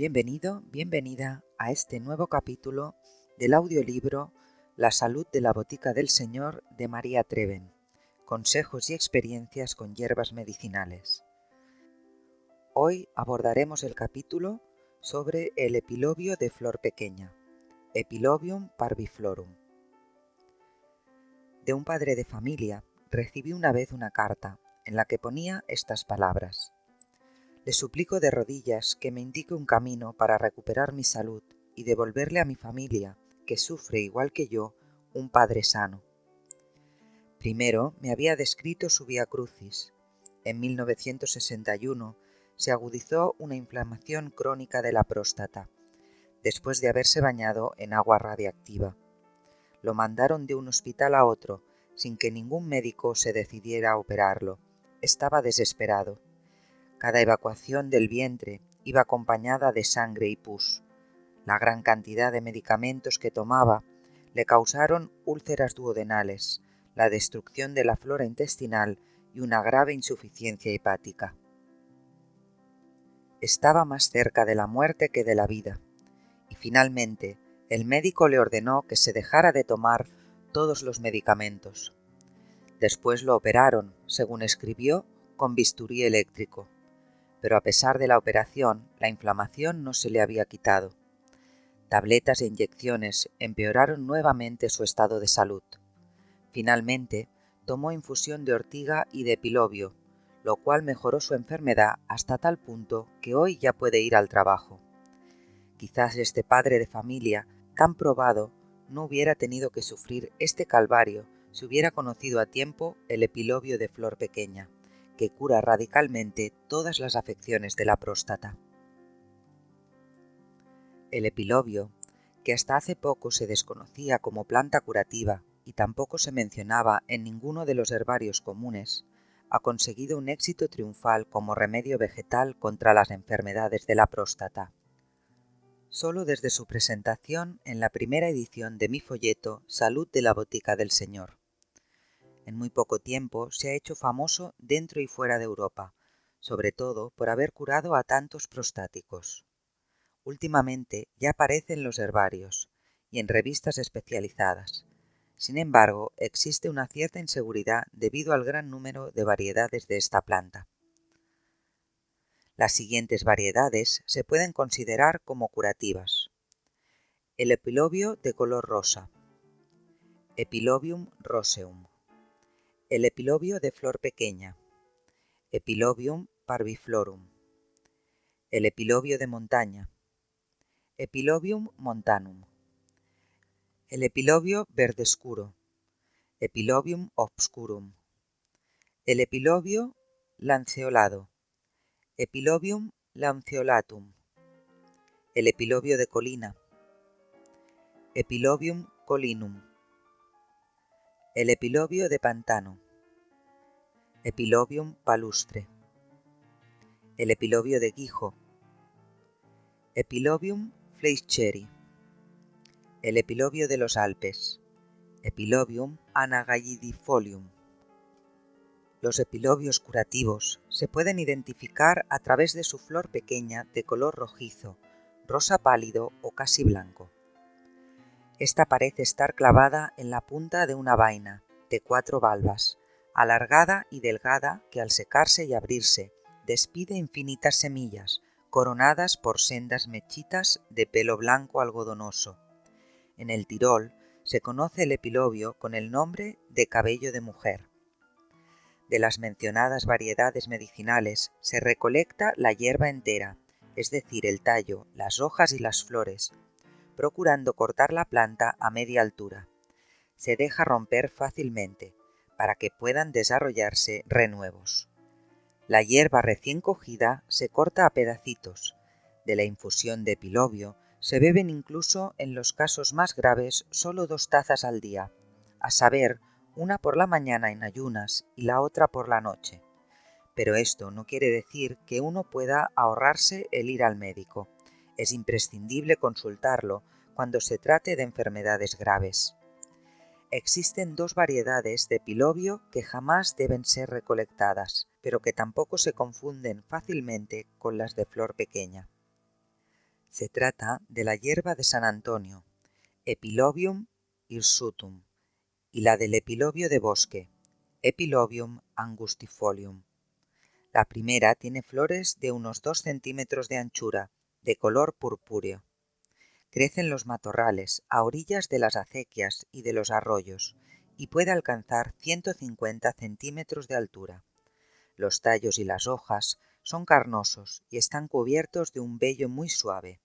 Bienvenido, bienvenida a este nuevo capítulo del audiolibro La salud de la botica del Señor de María Treven, consejos y experiencias con hierbas medicinales. Hoy abordaremos el capítulo sobre el epilobio de flor pequeña, Epilobium parviflorum. De un padre de familia recibí una vez una carta en la que ponía estas palabras: Le suplico de rodillas que me indique un camino para recuperar mi salud y devolverle a mi familia, que sufre igual que yo, un padre sano. Primero me había descrito su vía crucis. En 1961 se agudizó una inflamación crónica de la próstata, después de haberse bañado en agua radiactiva. Lo mandaron de un hospital a otro, sin que ningún médico se decidiera a operarlo. Estaba desesperado. Cada evacuación del vientre iba acompañada de sangre y pus. La gran cantidad de medicamentos que tomaba le causaron úlceras duodenales, la destrucción de la flora intestinal y una grave insuficiencia hepática. Estaba más cerca de la muerte que de la vida, y finalmente el médico le ordenó que se dejara de tomar todos los medicamentos. Después lo operaron, según escribió, con bisturí eléctrico. Pero a pesar de la operación, la inflamación no se le había quitado. Tabletas e inyecciones empeoraron nuevamente su estado de salud. Finalmente, tomó infusión de ortiga y de epilobio, lo cual mejoró su enfermedad hasta tal punto que hoy ya puede ir al trabajo. Quizás este padre de familia, tan probado, no hubiera tenido que sufrir este calvario si hubiera conocido a tiempo el epilobio de flor pequeña, que cura radicalmente todas las afecciones de la próstata. El epilobio, que hasta hace poco se desconocía como planta curativa y tampoco se mencionaba en ninguno de los herbarios comunes, ha conseguido un éxito triunfal como remedio vegetal contra las enfermedades de la próstata. Solo desde su presentación en la primera edición de mi folleto Salud de la Botica del Señor. En muy poco tiempo se ha hecho famoso dentro y fuera de Europa, sobre todo por haber curado a tantos prostáticos. Últimamente ya aparece en los herbarios y en revistas especializadas. Sin embargo, existe una cierta inseguridad debido al gran número de variedades de esta planta. Las siguientes variedades se pueden considerar como curativas: el epilobio de color rosa, Epilobium roseum, el epilobio de flor pequeña, Epilobium parviflorum, el epilobio de montaña, Epilobium montanum, el epilobio verde oscuro, Epilobium obscurum, el epilobio lanceolado, Epilobium lanceolatum, el epilobio de colina, Epilobium colinum, el epilobio de pantano, Epilobium palustre, el epilobio de guijo, Epilobium fleischeri, el epilobio de los Alpes, Epilobium anagallidifolium. Los epilobios curativos se pueden identificar a través de su flor pequeña de color rojizo, rosa pálido o casi blanco. Esta parece estar clavada en la punta de una vaina, de 4 valvas, alargada y delgada, que al secarse y abrirse, despide infinitas semillas, coronadas por sendas mechitas de pelo blanco algodonoso. En el Tirol se conoce el epilobio con el nombre de cabello de mujer. De las mencionadas variedades medicinales se recolecta la hierba entera, es decir, el tallo, las hojas y las flores, procurando cortar la planta a media altura. Se deja romper fácilmente, para que puedan desarrollarse renuevos. La hierba recién cogida se corta a pedacitos. De la infusión de epilobio se beben incluso en los casos más graves solo 2 tazas al día, a saber, una por la mañana en ayunas y la otra por la noche. Pero esto no quiere decir que uno pueda ahorrarse el ir al médico. Es imprescindible consultarlo cuando se trate de enfermedades graves. Existen 2 variedades de epilobio que jamás deben ser recolectadas, pero que tampoco se confunden fácilmente con las de flor pequeña. Se trata de la hierba de San Antonio, Epilobium hirsutum, y la del epilobio de bosque, Epilobium angustifolium. La primera tiene flores de unos 2 centímetros de anchura, de color purpúreo. Crece en los matorrales, a orillas de las acequias y de los arroyos, y puede alcanzar 150 centímetros de altura. Los tallos y las hojas son carnosos y están cubiertos de un vello muy suave.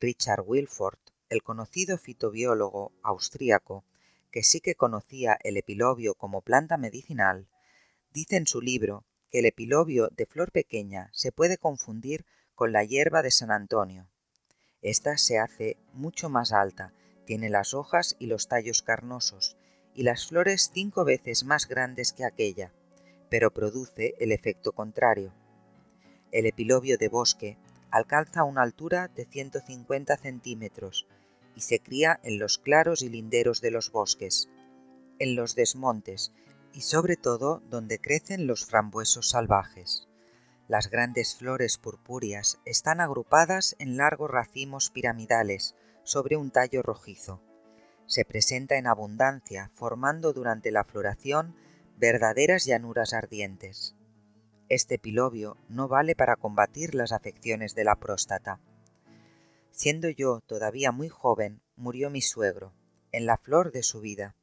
Richard Wilford, el conocido fitobiólogo austríaco, que sí que conocía el epilobio como planta medicinal, dice en su libro que el epilobio de flor pequeña se puede confundir con la hierba de San Antonio. Esta se hace mucho más alta, tiene las hojas y los tallos carnosos, y las flores 5 veces más grandes que aquella, pero produce el efecto contrario. El epilobio de bosque alcanza una altura de 150 centímetros y se cría en los claros y linderos de los bosques, en los desmontes y sobre todo donde crecen los frambuesos salvajes. Las grandes flores purpúreas están agrupadas en largos racimos piramidales sobre un tallo rojizo. Se presenta en abundancia, formando durante la floración verdaderas llanuras ardientes. Este epilobio no vale para combatir las afecciones de la próstata. Siendo yo todavía muy joven, murió mi suegro, en la flor de su vida,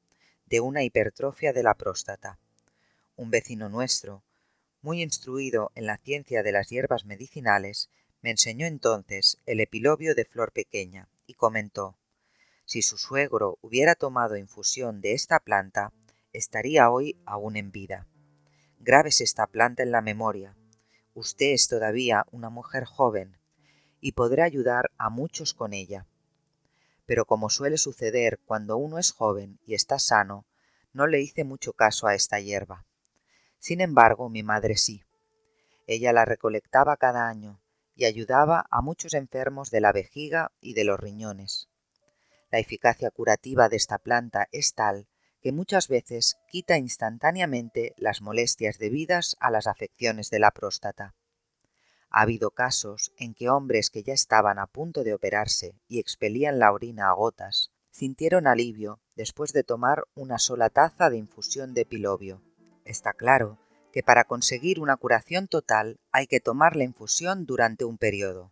de una hipertrofia de la próstata. Un vecino nuestro, muy instruido en la ciencia de las hierbas medicinales, me enseñó entonces el epilobio de flor pequeña y comentó: si su suegro hubiera tomado infusión de esta planta, estaría hoy aún en vida. Grábese esta planta en la memoria. Usted es todavía una mujer joven y podrá ayudar a muchos con ella. Pero como suele suceder cuando uno es joven y está sano, no le hice mucho caso a esta hierba. Sin embargo, mi madre sí. Ella la recolectaba cada año y ayudaba a muchos enfermos de la vejiga y de los riñones. La eficacia curativa de esta planta es tal que muchas veces quita instantáneamente las molestias debidas a las afecciones de la próstata. Ha habido casos en que hombres que ya estaban a punto de operarse y expelían la orina a gotas, sintieron alivio después de tomar una sola taza de infusión de epilobio. Está claro que para conseguir una curación total hay que tomar la infusión durante un periodo.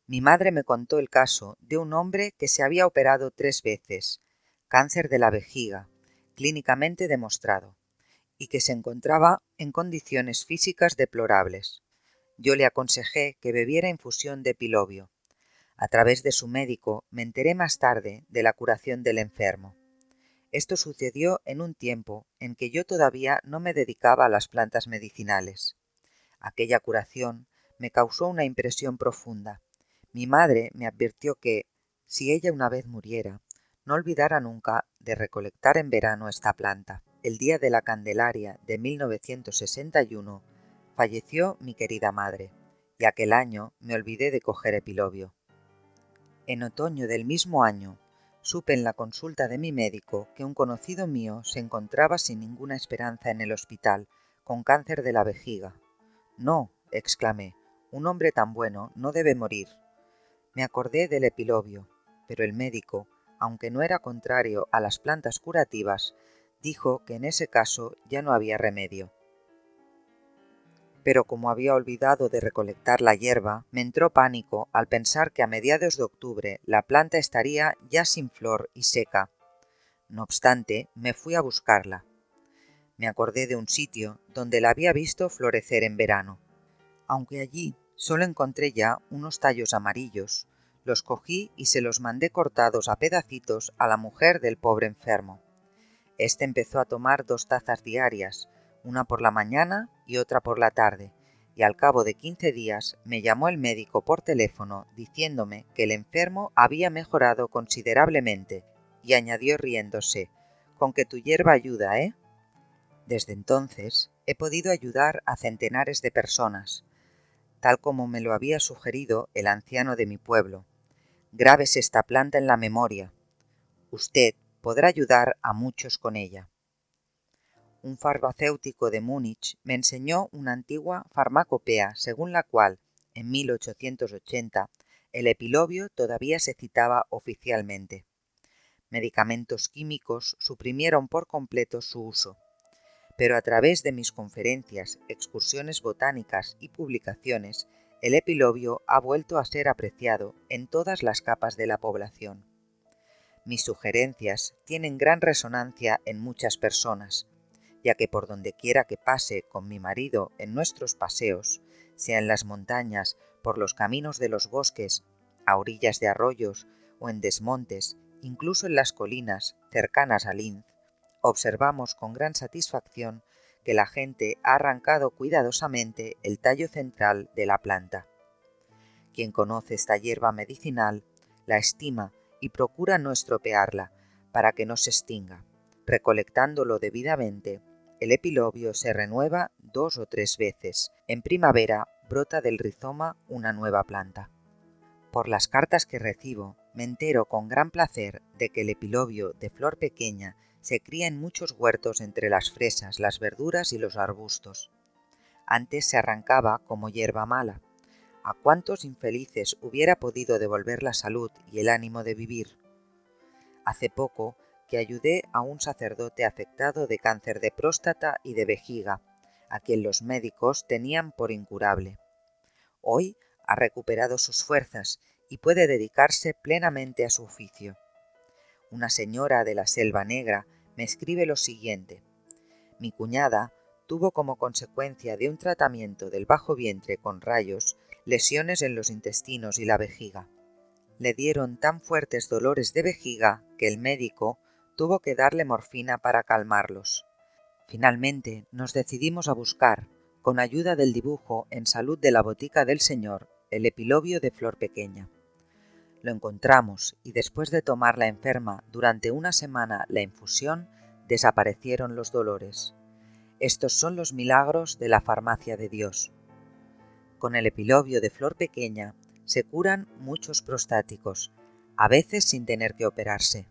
Mi madre me contó el caso de un hombre que se había operado 3 veces, cáncer de la vejiga, clínicamente demostrado, y que se encontraba en condiciones físicas deplorables. Yo le aconsejé que bebiera infusión de epilobio. A través de su médico me enteré más tarde de la curación del enfermo. Esto sucedió en un tiempo en que yo todavía no me dedicaba a las plantas medicinales. Aquella curación me causó una impresión profunda. Mi madre me advirtió que, si ella una vez muriera, no olvidara nunca de recolectar en verano esta planta. El día de la Candelaria de 1961 falleció mi querida madre, y aquel año me olvidé de coger epilobio. En otoño del mismo año, supe en la consulta de mi médico que un conocido mío se encontraba sin ninguna esperanza en el hospital, con cáncer de la vejiga. No, exclamé, un hombre tan bueno no debe morir. Me acordé del epilobio, pero el médico, aunque no era contrario a las plantas curativas, dijo que en ese caso ya no había remedio. Pero como había olvidado de recolectar la hierba, me entró pánico al pensar que a mediados de octubre la planta estaría ya sin flor y seca. No obstante, me fui a buscarla. Me acordé de un sitio donde la había visto florecer en verano. Aunque allí solo encontré ya unos tallos amarillos, los cogí y se los mandé cortados a pedacitos a la mujer del pobre enfermo. Este empezó a tomar 2 tazas diarias, una por la mañana y otra por la tarde, y al cabo de 15 días me llamó el médico por teléfono diciéndome que el enfermo había mejorado considerablemente, y añadió riéndose: «Con que tu hierba ayuda, ¿eh?». Desde entonces he podido ayudar a centenares de personas, tal como me lo había sugerido el anciano de mi pueblo. Grábese esta planta en la memoria. Usted podrá ayudar a muchos con ella. Un farmacéutico de Múnich me enseñó una antigua farmacopea según la cual, en 1880, el epilobio todavía se citaba oficialmente. Medicamentos químicos suprimieron por completo su uso, pero a través de mis conferencias, excursiones botánicas y publicaciones, el epilobio ha vuelto a ser apreciado en todas las capas de la población. Mis sugerencias tienen gran resonancia en muchas personas, ya que por donde quiera que pase con mi marido en nuestros paseos, sea en las montañas, por los caminos de los bosques, a orillas de arroyos o en desmontes, incluso en las colinas cercanas a Linz, observamos con gran satisfacción que la gente ha arrancado cuidadosamente el tallo central de la planta. Quien conoce esta hierba medicinal, la estima y procura no estropearla para que no se extinga. Recolectándolo debidamente, el epilobio se renueva 2 o 3 veces. En primavera brota del rizoma una nueva planta. Por las cartas que recibo, me entero con gran placer de que el epilobio de flor pequeña se cría en muchos huertos entre las fresas, las verduras y los arbustos. Antes se arrancaba como hierba mala. ¿A cuántos infelices hubiera podido devolver la salud y el ánimo de vivir? Hace poco que ayudé a un sacerdote afectado de cáncer de próstata y de vejiga, a quien los médicos tenían por incurable. Hoy ha recuperado sus fuerzas y puede dedicarse plenamente a su oficio. Una señora de la Selva Negra me escribe lo siguiente: mi cuñada tuvo como consecuencia de un tratamiento del bajo vientre con rayos lesiones en los intestinos y la vejiga. Le dieron tan fuertes dolores de vejiga que el médico tuvo que darle morfina para calmarlos. Finalmente nos decidimos a buscar, con ayuda del dibujo en salud de la botica del señor, el epilobio de flor pequeña. Lo encontramos y después de tomar la enferma durante una semana la infusión, desaparecieron los dolores. Estos son los milagros de la farmacia de Dios. Con el epilobio de flor pequeña se curan muchos prostáticos, a veces sin tener que operarse.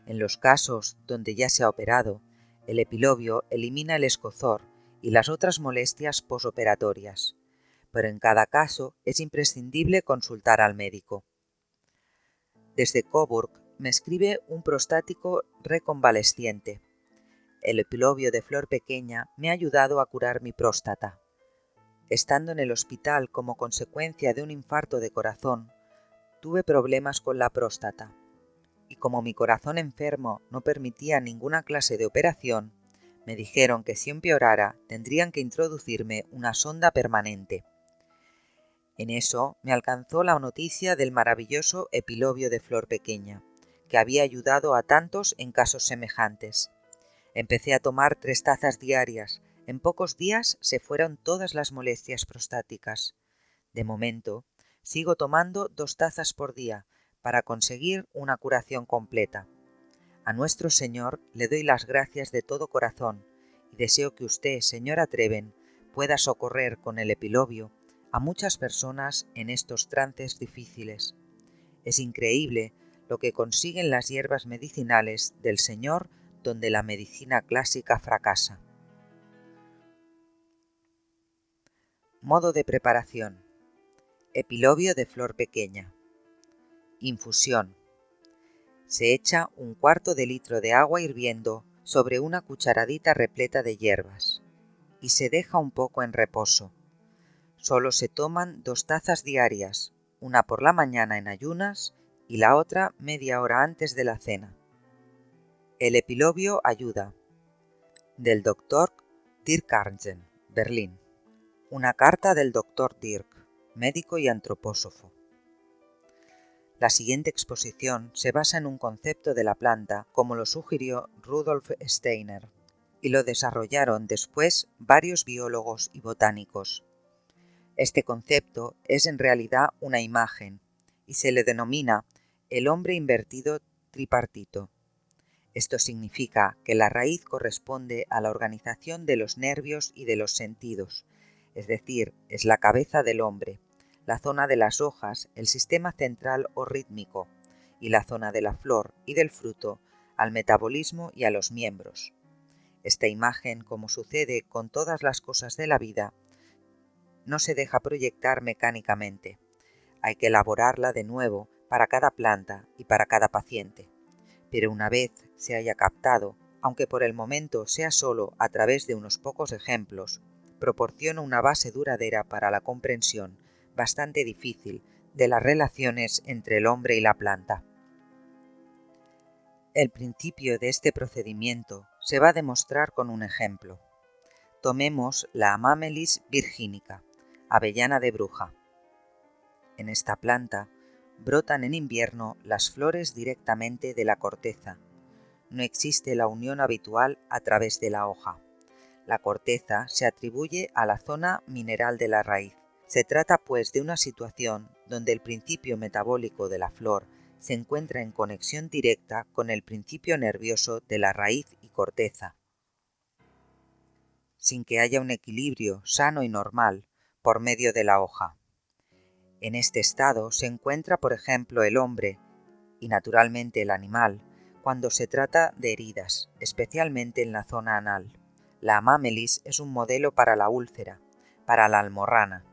En los casos donde ya se ha operado, el epilobio elimina el escozor y las otras molestias posoperatorias, pero en cada caso es imprescindible consultar al médico. Desde Coburg me escribe un prostático reconvaleciente. El epilobio de flor pequeña me ha ayudado a curar mi próstata. Estando en el hospital como consecuencia de un infarto de corazón, tuve problemas con la próstata, y como mi corazón enfermo no permitía ninguna clase de operación, me dijeron que si empeorara tendrían que introducirme una sonda permanente. En eso me alcanzó la noticia del maravilloso epilobio de flor pequeña, que había ayudado a tantos en casos semejantes. Empecé a tomar 3 tazas diarias. En pocos días se fueron todas las molestias prostáticas. De momento, sigo tomando 2 tazas por día para conseguir una curación completa. A nuestro Señor le doy las gracias de todo corazón y deseo que usted, señora Treven, pueda socorrer con el epilobio a muchas personas en estos trances difíciles. Es increíble lo que consiguen las hierbas medicinales del Señor donde la medicina clásica fracasa. Modo de preparación: epilobio de flor pequeña. Infusión: se echa 1/4 de litro de agua hirviendo sobre una cucharadita repleta de hierbas y se deja un poco en reposo. Solo se toman 2 tazas diarias, una por la mañana en ayunas y la otra media hora antes de la cena. El epilobio ayuda. Del Dr. Dirk Arntzen, Berlín. Una carta del Dr. Dirk, médico y antropósofo. La siguiente exposición se basa en un concepto de la planta como lo sugirió Rudolf Steiner, y lo desarrollaron después varios biólogos y botánicos. Este concepto es en realidad una imagen y se le denomina el hombre invertido tripartito. Esto significa que la raíz corresponde a la organización de los nervios y de los sentidos, es decir, es la cabeza del hombre, la zona de las hojas, el sistema central o rítmico, y la zona de la flor y del fruto, al metabolismo y a los miembros. Esta imagen, como sucede con todas las cosas de la vida, no se deja proyectar mecánicamente. Hay que elaborarla de nuevo para cada planta y para cada paciente. Pero una vez se haya captado, aunque por el momento sea solo a través de unos pocos ejemplos, proporciona una base duradera para la comprensión bastante difícil de las relaciones entre el hombre y la planta. El principio de este procedimiento se va a demostrar con un ejemplo. Tomemos la Amamelis virginica, avellana de bruja. En esta planta brotan en invierno las flores directamente de la corteza. No existe la unión habitual a través de la hoja. La corteza se atribuye a la zona mineral de la raíz. Se trata pues de una situación donde el principio metabólico de la flor se encuentra en conexión directa con el principio nervioso de la raíz y corteza, sin que haya un equilibrio sano y normal por medio de la hoja. En este estado se encuentra, por ejemplo, el hombre y naturalmente el animal cuando se trata de heridas, especialmente en la zona anal. La Amamelis es un modelo para la úlcera, para la almorrana.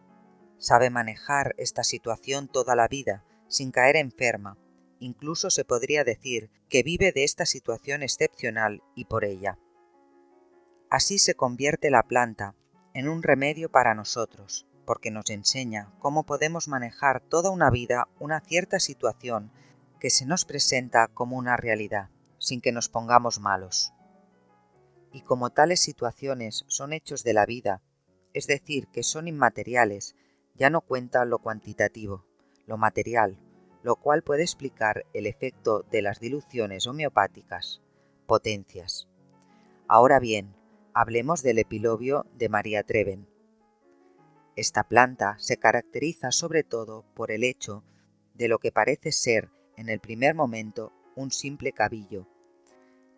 Sabe manejar esta situación toda la vida, sin caer enferma. Incluso se podría decir que vive de esta situación excepcional y por ella. Así se convierte la planta en un remedio para nosotros, porque nos enseña cómo podemos manejar toda una vida una cierta situación que se nos presenta como una realidad, sin que nos pongamos malos. Y como tales situaciones son hechos de la vida, es decir, que son inmateriales, ya no cuenta lo cuantitativo, lo material, lo cual puede explicar el efecto de las diluciones homeopáticas, potencias. Ahora bien, hablemos del epilobio de María Treven. Esta planta se caracteriza sobre todo por el hecho de lo que parece ser, en el primer momento, un simple cabillo.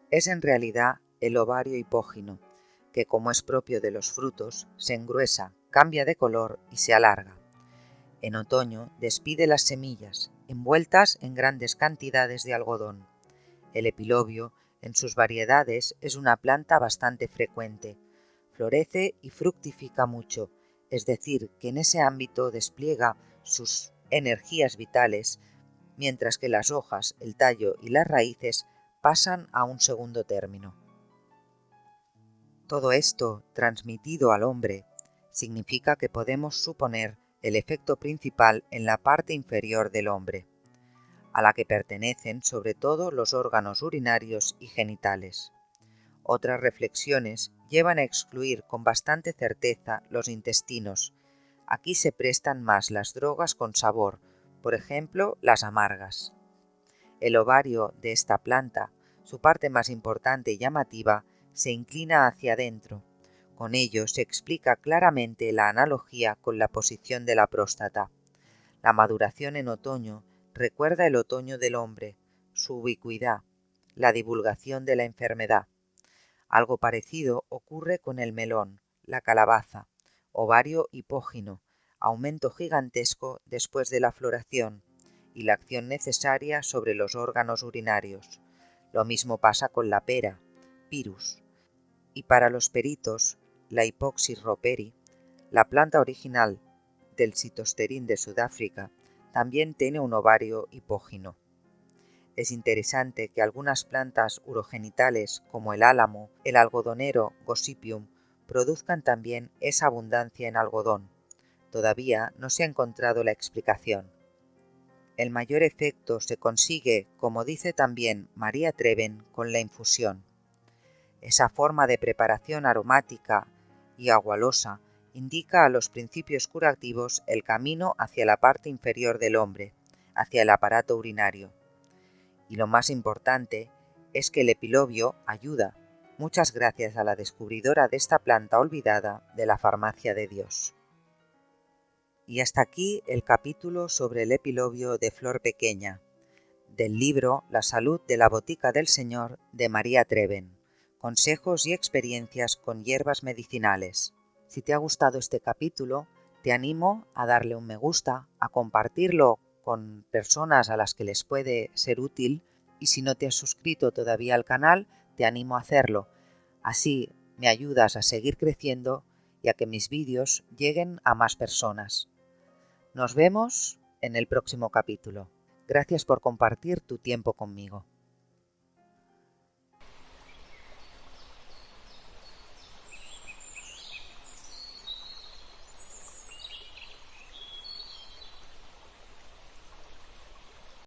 Es en realidad el ovario hipógino, que como es propio de los frutos, se engruesa, cambia de color y se alarga. En otoño despide las semillas, envueltas en grandes cantidades de algodón. El epilobio, en sus variedades, es una planta bastante frecuente. Florece y fructifica mucho, es decir, que en ese ámbito despliega sus energías vitales, mientras que las hojas, el tallo y las raíces pasan a un segundo término. Todo esto, transmitido al hombre, significa que podemos suponer el efecto principal en la parte inferior del hombre, a la que pertenecen sobre todo los órganos urinarios y genitales. Otras reflexiones llevan a excluir con bastante certeza los intestinos. Aquí se prestan más las drogas con sabor, por ejemplo, las amargas. El ovario de esta planta, su parte más importante y llamativa, se inclina hacia adentro. Con ello se explica claramente la analogía con la posición de la próstata. La maduración en otoño recuerda el otoño del hombre, su ubicuidad, la divulgación de la enfermedad. Algo parecido ocurre con el melón, la calabaza, ovario hipógino, aumento gigantesco después de la floración y la acción necesaria sobre los órganos urinarios. Lo mismo pasa con la pera, Pyrus. Y para los peritos, la Hypoxis roperi, la planta original del Cytosterín de Sudáfrica, también tiene un ovario hipógino. Es interesante que algunas plantas urogenitales como el álamo, el algodonero Gossypium, produzcan también esa abundancia en algodón. Todavía no se ha encontrado la explicación. El mayor efecto se consigue, como dice también María Treven, con la infusión. Esa forma de preparación aromática y agualosa indica a los principios curativos el camino hacia la parte inferior del hombre, hacia el aparato urinario. Y lo más importante es que el epilobio ayuda, muchas gracias a la descubridora de esta planta olvidada de la farmacia de Dios. Y hasta aquí el capítulo sobre el epilobio de flor pequeña, del libro La salud de la botica del Señor de María Treven, consejos y experiencias con hierbas medicinales. Si te ha gustado este capítulo, te animo a darle un me gusta, a compartirlo con personas a las que les puede ser útil, y si no te has suscrito todavía al canal, te animo a hacerlo. Así me ayudas a seguir creciendo y a que mis vídeos lleguen a más personas. Nos vemos en el próximo capítulo. Gracias por compartir tu tiempo conmigo.